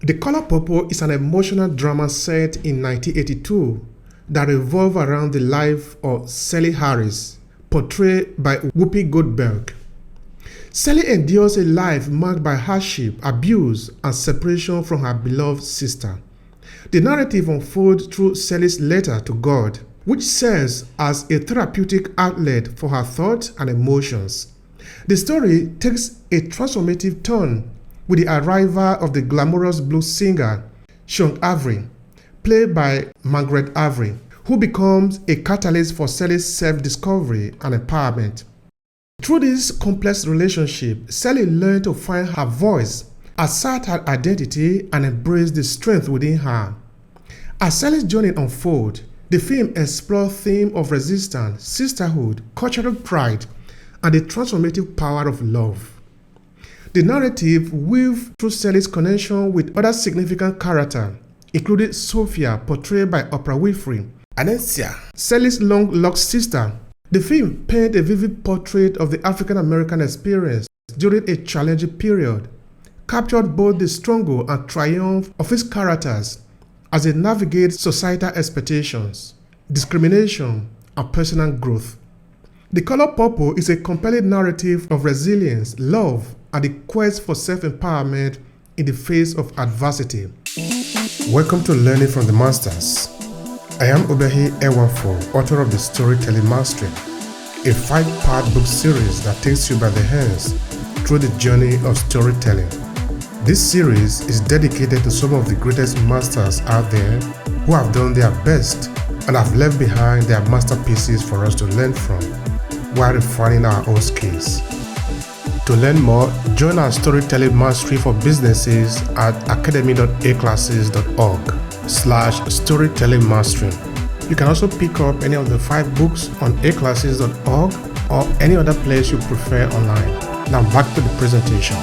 The Color Purple is an emotional drama set in 1982 that revolves around the life of Celie Harris, portrayed by Whoopi Goldberg. Celie endures a life marked by hardship, abuse, and separation from her beloved sister. The narrative unfolds through Celie's letter to God, which serves as a therapeutic outlet for her thoughts and emotions. The story takes a transformative turn with the arrival of the glamorous blues singer Shug Avery, played by Margaret Avery, who becomes a catalyst for Celie's self-discovery and empowerment. Through this complex relationship, Celie learned to find her voice, assert her identity, and embrace the strength within her. As Celie's journey unfolds, the film explores themes of resistance, sisterhood, cultural pride, and the transformative power of love. The narrative weaves through Celie's connection with other significant characters, including Sophia, portrayed by Oprah Winfrey, and Anesia, Celie's long-lost sister. The film paints a vivid portrait of the African-American experience during a challenging period, captured both the struggle and triumph of its characters as they navigate societal expectations, discrimination, and personal growth. The Color Purple is a compelling narrative of resilience, love, and the quest for self-empowerment in the face of adversity. Welcome to Learning from the Masters. I am Obehi Ewanfo, author of the Storytelling Mastery, a 5-part book series that takes you by the hands through the journey of storytelling. This series is dedicated to some of the greatest masters out there who have done their best and have left behind their masterpieces for us to learn from while refining our own skills. To learn more, join our Storytelling Mastery for businesses at academy.aclasses.org/storytelling mastery. You can also pick up any of the 5 books on aclasses.org or any other place you prefer online. Now back to the presentation.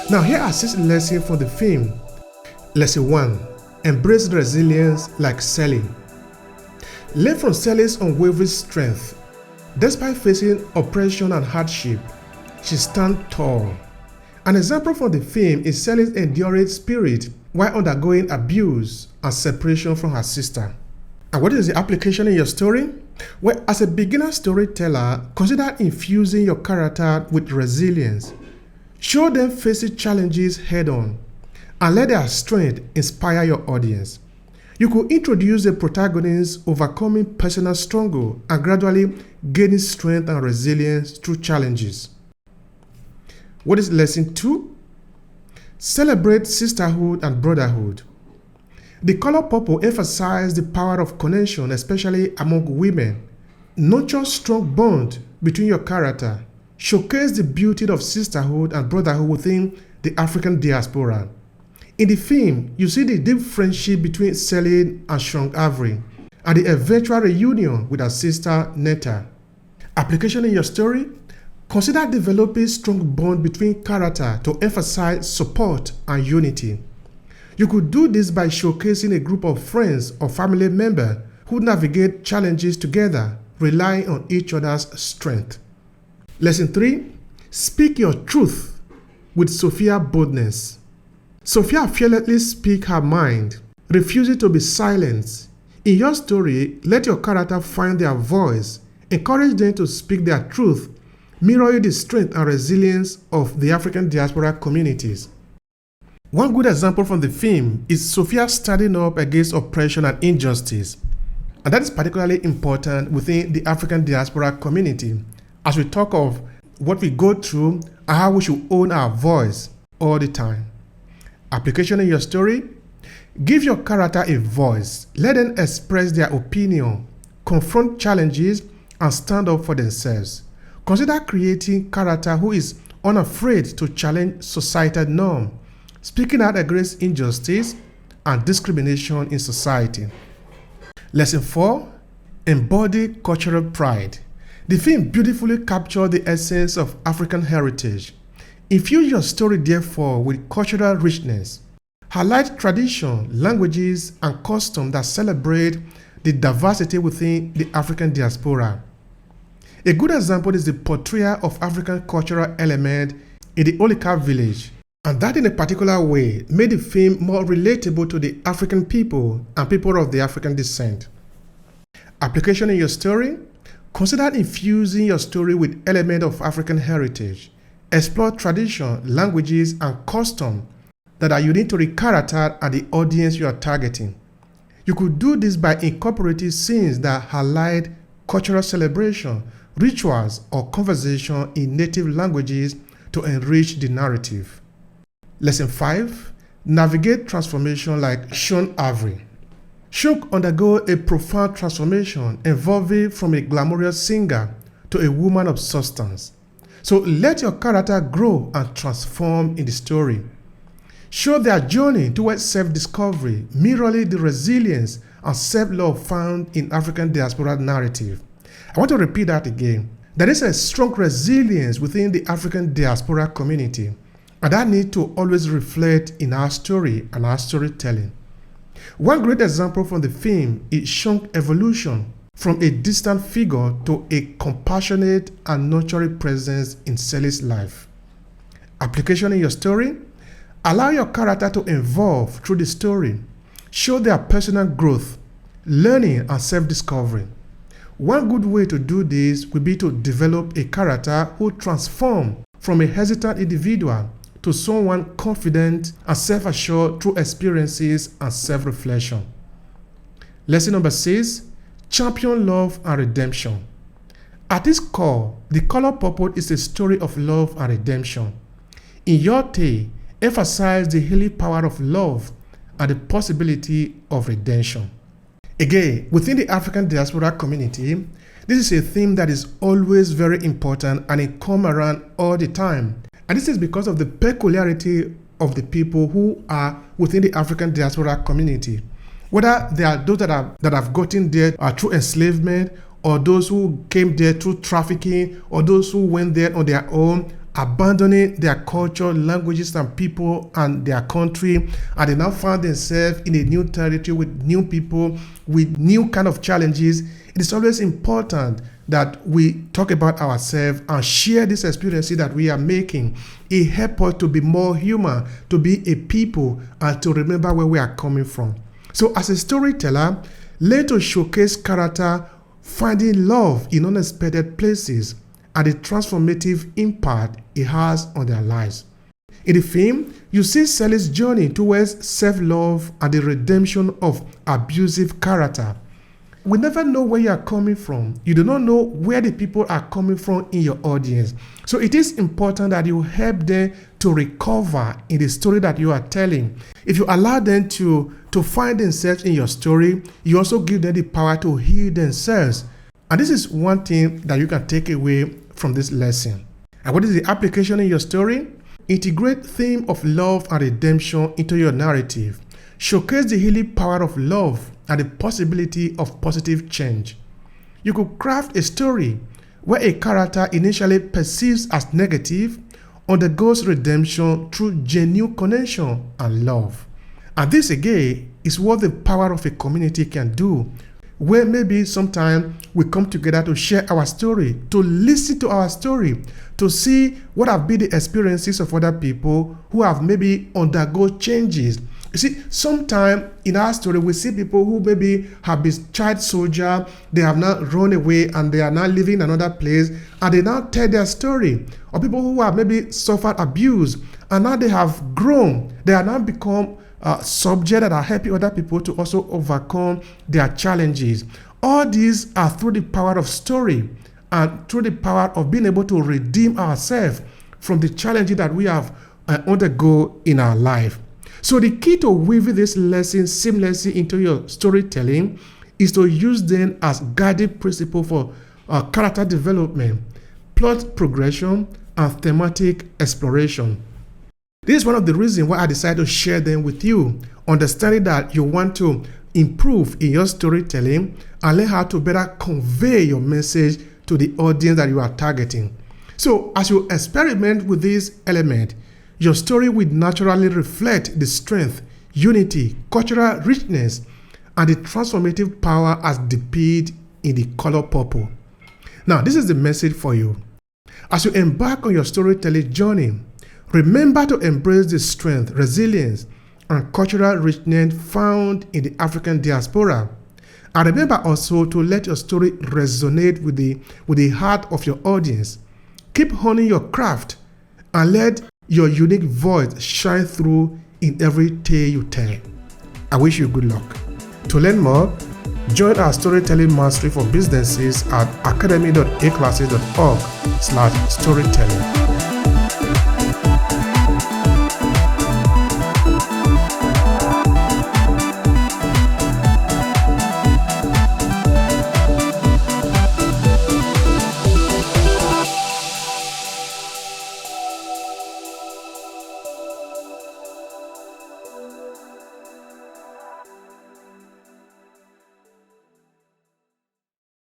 Now here are 6 lessons from the film. Lesson 1. Embrace resilience like Celie. Learn from Celie's unwavering strength. Despite facing oppression and hardship, she stands tall. An example from the film is Celie's enduring spirit while undergoing abuse and separation from her sister. And what is the application in your story? Well, as a beginner storyteller, consider infusing your character with resilience. Show them facing challenges head-on, and let their strength inspire your audience. You could introduce the protagonist overcoming personal struggle and gradually gaining strength and resilience through challenges. What is lesson 2? Celebrate sisterhood and brotherhood. The Color Purple emphasizes the power of connection, especially among women. Nurture strong bond between your character. Showcase the beauty of sisterhood and brotherhood within the African diaspora. In the film, you see the deep friendship between Celie and Shug Avery and the eventual reunion with her sister Netta. Application in your story? Consider developing strong bond between characters to emphasize support and unity. You could do this by showcasing a group of friends or family members who navigate challenges together, relying on each other's strength. Lesson 3. Speak your truth with Sophia's boldness. Sophia fearlessly speaks her mind, refusing to be silenced. In your story, let your character find their voice, encourage them to speak their truth, mirroring the strength and resilience of the African diaspora communities. One good example from the film is Sophia standing up against oppression and injustice, and that is particularly important within the African diaspora community, as we talk of what we go through and how we should own our voice all the time. Application in your story? Give your character a voice. Let them express their opinion, confront challenges, and stand up for themselves. Consider creating a character who is unafraid to challenge societal norms, speaking out against injustice and discrimination in society. Lesson 4. Embody cultural pride. The film beautifully captured the essence of African heritage. Infuse your story, therefore, with cultural richness. Highlight tradition, languages, and customs that celebrate the diversity within the African diaspora. A good example is the portrayal of African cultural element in the Olika village, and that in a particular way made the film more relatable to the African people and people of the African descent. Application in your story. Consider infusing your story with elements of African heritage. Explore tradition, languages, and customs that are unique to the character and the audience you are targeting. You could do this by incorporating scenes that highlight cultural celebration, rituals, or conversation in native languages to enrich the narrative. Lesson 5. Navigate transformation like Shug Avery. Shug undergoes a profound transformation evolving from a glamorous singer to a woman of substance. So let your character grow and transform in the story. Show their journey towards self-discovery, mirroring the resilience and self-love found in African diaspora narrative. I want to repeat that again. There is a strong resilience within the African diaspora community, and that needs to always reflect in our story and our storytelling. One great example from the film is Shug's evolution from a distant figure to a compassionate and nurturing presence in Celie's life. Application in your story. Allow your character to evolve through the story. Show their personal growth, learning, and self-discovery. One good way to do this would be to develop a character who transforms from a hesitant individual to someone confident and self-assured through experiences and self-reflection. Lesson number 6. Champion love and redemption. At its core, The Color Purple is a story of love and redemption. In your tale, emphasize the healing power of love and the possibility of redemption. Again, within the African diaspora community, this is a theme that is always very important and it comes around all the time. And this is because of the peculiarity of the people who are within the African diaspora community. Whether they are those that have gotten there through enslavement, or those who came there through trafficking, or those who went there on their own, abandoning their culture, languages, and people and their country, and they now found themselves in a new territory with new people, with new kind of challenges. It is always important that we talk about ourselves and share this experience that we are making. It helps us to be more human, to be a people, and to remember where we are coming from. So as a storyteller, learn to showcase character finding love in unexpected places and the transformative impact it has on their lives. In the film, you see Celie's journey towards self-love and the redemption of abusive character. We never know where you are coming from. You do not know where the people are coming from in your audience. So it is important that you help them to recover in the story that you are telling. If you allow them to find themselves in your story, you also give them the power to heal themselves. And this is one thing that you can take away from this lesson. And what is the application in your story? Integrate theme of love and redemption into your narrative. Showcase the healing power of love and the possibility of positive change. You could craft a story where a character initially perceived as negative undergoes redemption through genuine connection and love. And this again is what the power of a community can do, where maybe sometimes we come together to share our story, to listen to our story, to see what have been the experiences of other people who have maybe undergo changes. You see, sometimes in our story, we see people who maybe have been child soldier, they have now run away and they are now living in another place, and they now tell their story. Or people who have maybe suffered abuse, and now they have grown. They are now become subject that are helping other people to also overcome their challenges. All these are through the power of story and through the power of being able to redeem ourselves from the challenges that we have undergo in our life. So the key to weaving this lesson seamlessly into your storytelling is to use them as guiding principle for character development, plot progression, and thematic exploration. This is one of the reasons why I decided to share them with you, understanding that you want to improve in your storytelling and learn how to better convey your message to the audience that you are targeting. So as you experiment with this element, your story will naturally reflect the strength, unity, cultural richness, and the transformative power as depicted in the color purple. Now, this is the message for you. As you embark on your storytelling journey, remember to embrace the strength, resilience, and cultural richness found in the African diaspora. And remember also to let your story resonate with the heart of your audience. Keep honing your craft and let your unique voice shine through in every tale you tell. I wish you good luck. To learn more, join our storytelling mastery for businesses at academy.aclasses.org/storytelling.